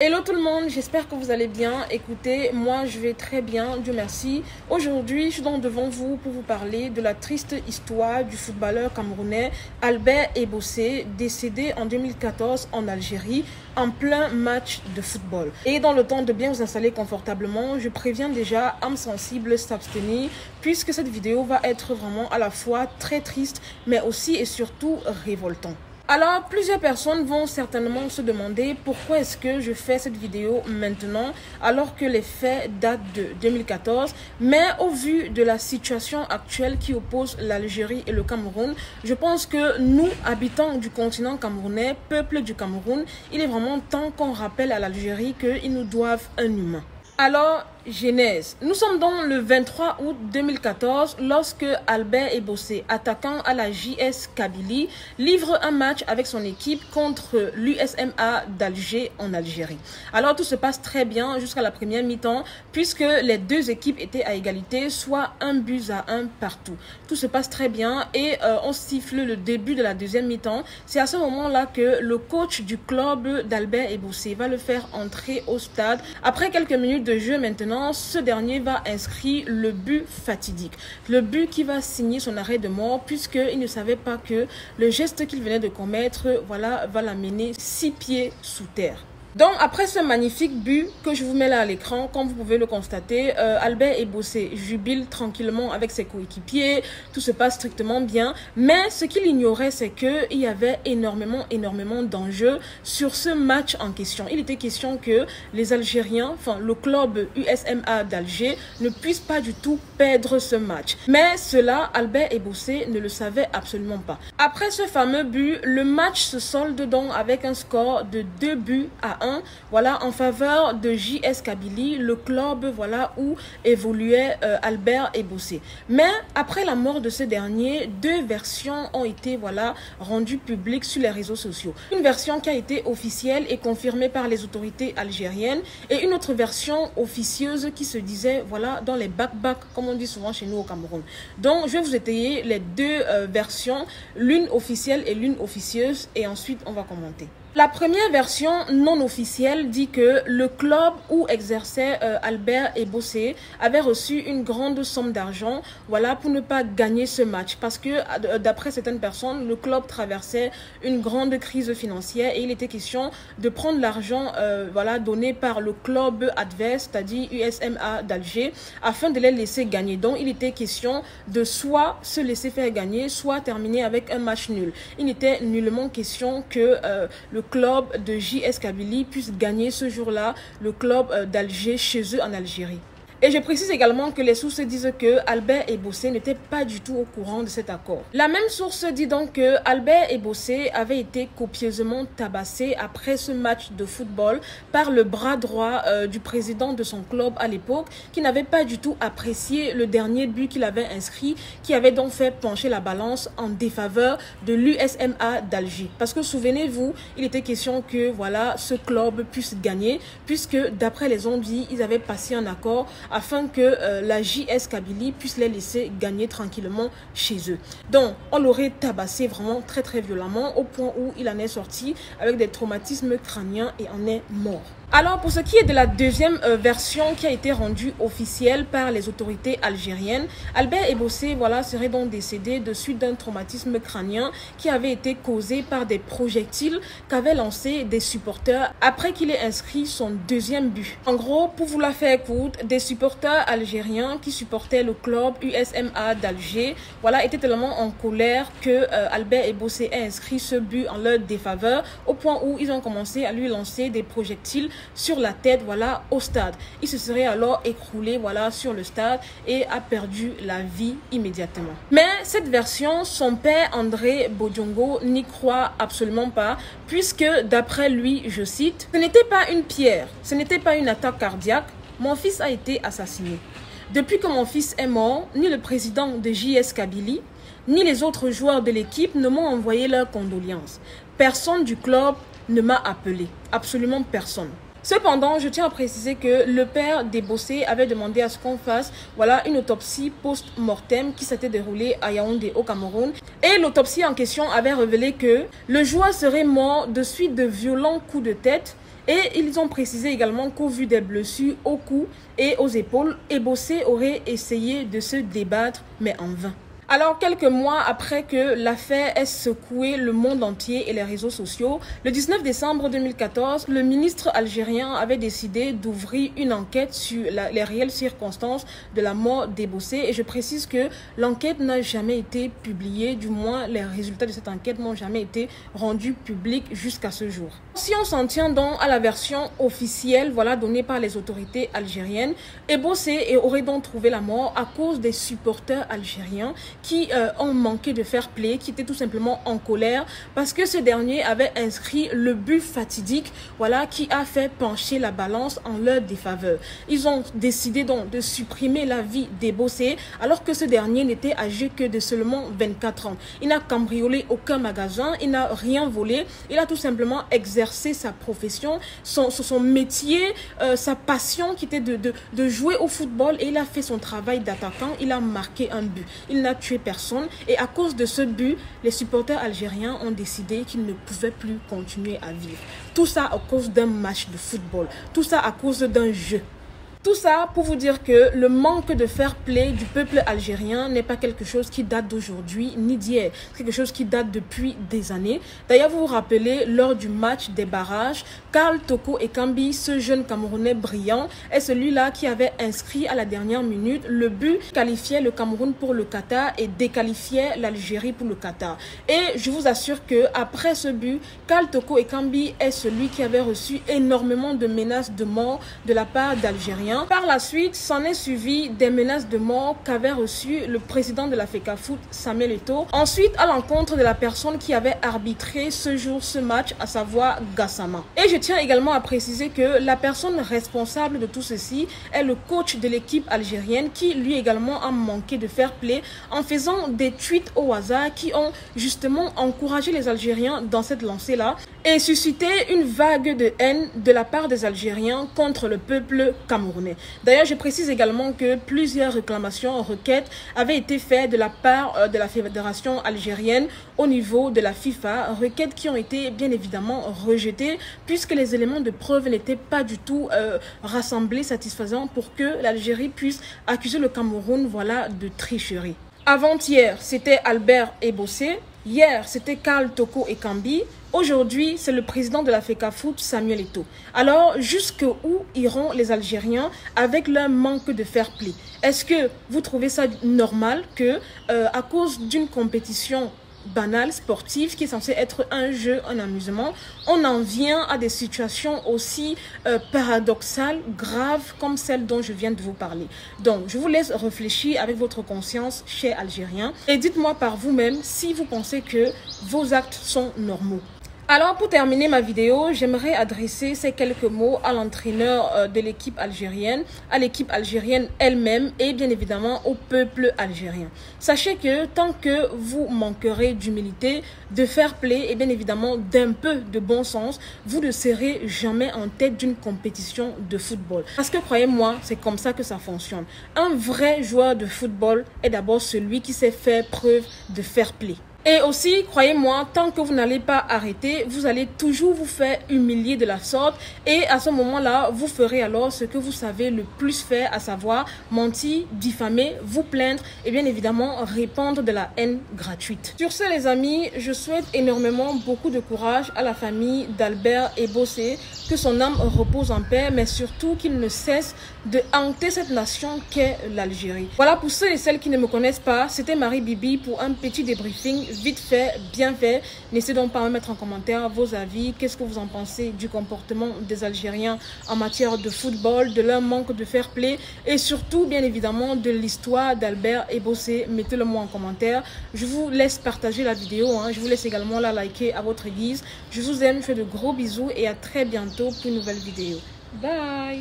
Hello tout le monde, j'espère que vous allez bien. Écoutez, moi je vais très bien, Dieu merci. Aujourd'hui, je suis donc devant vous pour vous parler de la triste histoire du footballeur camerounais Albert Ebossé, décédé en 2014 en Algérie, en plein match de football. Et dans le temps de bien vous installer confortablement, je préviens déjà, âme sensible, s'abstenir, puisque cette vidéo va être vraiment à la fois très triste, mais aussi et surtout révoltante. Alors, plusieurs personnes vont certainement se demander pourquoi est-ce que je fais cette vidéo maintenant alors que les faits datent de 2014. Mais au vu de la situation actuelle qui oppose l'Algérie et le Cameroun, je pense que nous, habitants du continent camerounais, peuple du Cameroun, il est vraiment temps qu'on rappelle à l'Algérie qu'ils nous doivent un humain. Alors, genèse. Nous sommes donc le 23 août 2014 lorsque Albert Ebossé, attaquant à la JS Kabylie, livre un match avec son équipe contre l'USMA d'Alger en Algérie. Alors tout se passe très bien jusqu'à la première mi-temps puisque les deux équipes étaient à égalité, soit 1-1 partout. Tout se passe très bien et on siffle le début de la deuxième mi-temps. C'est à ce moment-là que le coach du club d'Albert Ebossé va le faire entrer au stade. Après quelques minutes de jeu maintenant, ce dernier va inscrire le but fatidique. Le but qui va signer son arrêt de mort puisqu'il ne savait pas que le geste qu'il venait de commettre va l'amener 6 pieds sous terre. Donc, après ce magnifique but que je vous mets là à l'écran, comme vous pouvez le constater, Albert Ebossé jubile tranquillement avec ses coéquipiers, tout se passe strictement bien. Mais ce qu'il ignorait, c'est qu'il y avait énormément d'enjeux sur ce match en question. Il était question que les Algériens, enfin le club USMA d'Alger, ne puissent pas du tout perdre ce match. Mais cela, Albert Ebossé ne le savait absolument pas. Après ce fameux but, le match se solde donc avec un score de 2-1. En faveur de JS Kabylie, le club où évoluait Albert Ebossé. Mais après la mort de ce dernier, deux versions ont été rendues publiques sur les réseaux sociaux. Une version qui a été officielle et confirmée par les autorités algériennes et une autre version officieuse qui se disait dans les back-back, comme on dit souvent chez nous au Cameroun. Donc je vais vous étayer les deux versions, l'une officielle et l'une officieuse, et ensuite on va commenter. La première version non officielle dit que le club où exerçait Albert Ebossé avait reçu une grande somme d'argent pour ne pas gagner ce match. Parce que d'après certaines personnes, le club traversait une grande crise financière et il était question de prendre l'argent donné par le club adverse, c'est-à-dire USMA d'Alger, afin de les laisser gagner. Donc il était question de soit se laisser faire gagner, soit terminer avec un match nul. Il n'était nullement question que le club de JS Kabylie puisse gagner ce jour-là le club d'Alger chez eux en Algérie. Et je précise également que les sources disent que Albert Ebossé n'était pas du tout au courant de cet accord. La même source dit donc que Albert Ebossé avait été copieusement tabassé après ce match de football par le bras droit du président de son club à l'époque, qui n'avait pas du tout apprécié le dernier but qu'il avait inscrit, qui avait donc fait pencher la balance en défaveur de l'USMA d'Alger. Parce que souvenez-vous, il était question que ce club puisse gagner, puisque d'après les on-dit, ils avaient passé un accord afin que la JS Kabylie puisse les laisser gagner tranquillement chez eux. Donc, on l'aurait tabassé vraiment très violemment au point où il en est sorti avec des traumatismes crâniens et en est mort. Alors, pour ce qui est de la deuxième version qui a été rendue officielle par les autorités algériennes, Albert Ebossé serait donc décédé de suite d'un traumatisme crânien qui avait été causé par des projectiles qu'avaient lancés des supporters après qu'il ait inscrit son deuxième but. En gros, pour vous la faire courte, des supporters algériens qui supportaient le club USMA d'Alger étaient tellement en colère que Albert Ebossé a inscrit ce but en leur défaveur au point où ils ont commencé à lui lancer des projectiles sur la tête au stade. Il se serait alors écroulé sur le stade et a perdu la vie immédiatement. Mais cette version, son père André Bodjongo n'y croit absolument pas puisque d'après lui, je cite, « Ce n'était pas une pierre, ce n'était pas une attaque cardiaque, mon fils a été assassiné. Depuis que mon fils est mort, ni le président de JS Kabylie, ni les autres joueurs de l'équipe ne m'ont envoyé leurs condoléances. Personne du club ne m'a appelé, absolument personne. » Cependant, je tiens à préciser que le père d'Ebossé avait demandé à ce qu'on fasse une autopsie post-mortem qui s'était déroulée à Yaoundé au Cameroun. Et l'autopsie en question avait révélé que le joueur serait mort de suite de violents coups de tête Et ils ont précisé également qu'au vu des blessures au cou et aux épaules, Ebossé aurait essayé de se débattre, mais en vain. Alors, quelques mois après que l'affaire ait secoué le monde entier et les réseaux sociaux, le 19 décembre 2014, le ministre algérien avait décidé d'ouvrir une enquête sur les réelles circonstances de la mort d'Ebossé. Et je précise que l'enquête n'a jamais été publiée, du moins les résultats de cette enquête n'ont jamais été rendus publics jusqu'à ce jour. Si on s'en tient donc à la version officielle donnée par les autorités algériennes, Ebossé aurait donc trouvé la mort à cause des supporters algériens qui ont manqué de fair play, qui étaient tout simplement en colère parce que ce dernier avait inscrit le but fatidique qui a fait pencher la balance en leur défaveur. Ils ont décidé donc de supprimer la vie d'Ebossé alors que ce dernier n'était âgé que de seulement 24 ans. Il n'a cambriolé aucun magasin, il n'a rien volé, il a tout simplement exercé sa profession, son métier, sa passion qui était de jouer au football, et il a fait son travail d'attaquant, il a marqué un but. Il n'a tué personne, et à cause de ce but, les supporters algériens ont décidé qu'ils ne pouvaient plus continuer à vivre. Tout ça à cause d'un match de football, tout ça à cause d'un jeu. Tout ça pour vous dire que le manque de fair play du peuple algérien n'est pas quelque chose qui date d'aujourd'hui ni d'hier. C'est quelque chose qui date depuis des années. D'ailleurs, vous vous rappelez, lors du match des barrages, Karl Toko Ekambi, ce jeune Camerounais brillant, est celui-là qui avait inscrit à la dernière minute le but qui qualifiait le Cameroun pour le Qatar et déqualifiait l'Algérie pour le Qatar. Et je vous assure que après ce but, Karl Toko Ekambi est celui qui avait reçu énormément de menaces de mort de la part d'Algériens. Par la suite, s'en est suivi des menaces de mort qu'avait reçu le président de la FECAFOOT, Samuel Eto'o. Ensuite, à l'encontre de la personne qui avait arbitré ce match, à savoir Gassama. Et je tiens également à préciser que la personne responsable de tout ceci est le coach de l'équipe algérienne qui lui également a manqué de fair play en faisant des tweets au hasard qui ont justement encouragé les Algériens dans cette lancée-là et suscité une vague de haine de la part des Algériens contre le peuple camerounais. D'ailleurs, je précise également que plusieurs réclamations, requêtes avaient été faites de la part de la fédération algérienne au niveau de la FIFA, requêtes qui ont été bien évidemment rejetées puisque les éléments de preuve n'étaient pas du tout rassemblés satisfaisants pour que l'Algérie puisse accuser le Cameroun de tricherie. Avant-hier, c'était Albert Ebossé. Hier, c'était Karl Toko Ekambi. Aujourd'hui, c'est le président de la FECAFOOT, Samuel Eto'o. Alors, jusqu'où iront les Algériens avec leur manque de fair play? Est-ce que vous trouvez ça normal que, à cause d'une compétition banale, sportive, qui est censée être un jeu, un amusement, on en vient à des situations aussi paradoxales, graves, comme celle dont je viens de vous parler? Donc, je vous laisse réfléchir avec votre conscience, chers Algériens, et dites-moi par vous-même si vous pensez que vos actes sont normaux. Alors, pour terminer ma vidéo, j'aimerais adresser ces quelques mots à l'entraîneur de l'équipe algérienne, à l'équipe algérienne elle-même et bien évidemment au peuple algérien. Sachez que tant que vous manquerez d'humilité, de fair play et bien évidemment d'un peu de bon sens, vous ne serez jamais en tête d'une compétition de football. Parce que croyez-moi, c'est comme ça que ça fonctionne. Un vrai joueur de football est d'abord celui qui sait faire preuve de fair play. Et aussi, croyez-moi, tant que vous n'allez pas arrêter, vous allez toujours vous faire humilier de la sorte. Et à ce moment-là, vous ferez alors ce que vous savez le plus faire, à savoir mentir, diffamer, vous plaindre et bien évidemment répandre de la haine gratuite. Sur ce, les amis, je souhaite énormément beaucoup de courage à la famille d'Albert Ebossé, que son âme repose en paix, mais surtout qu'il ne cesse de hanter cette nation qu'est l'Algérie. Voilà, pour ceux et celles qui ne me connaissent pas, c'était Marie Bibi pour un petit débriefing vite fait, bien fait. N'hésitez donc pas à me mettre en commentaire vos avis. Qu'est-ce que vous en pensez du comportement des Algériens en matière de football, de leur manque de fair play et surtout, bien évidemment, de l'histoire d'Albert Ebossé. Mettez-le moi en commentaire. Je vous laisse partager la vidéo. Je vous laisse également la liker à votre guise. Je vous aime, je fais de gros bisous et à très bientôt pour une nouvelle vidéo. Bye!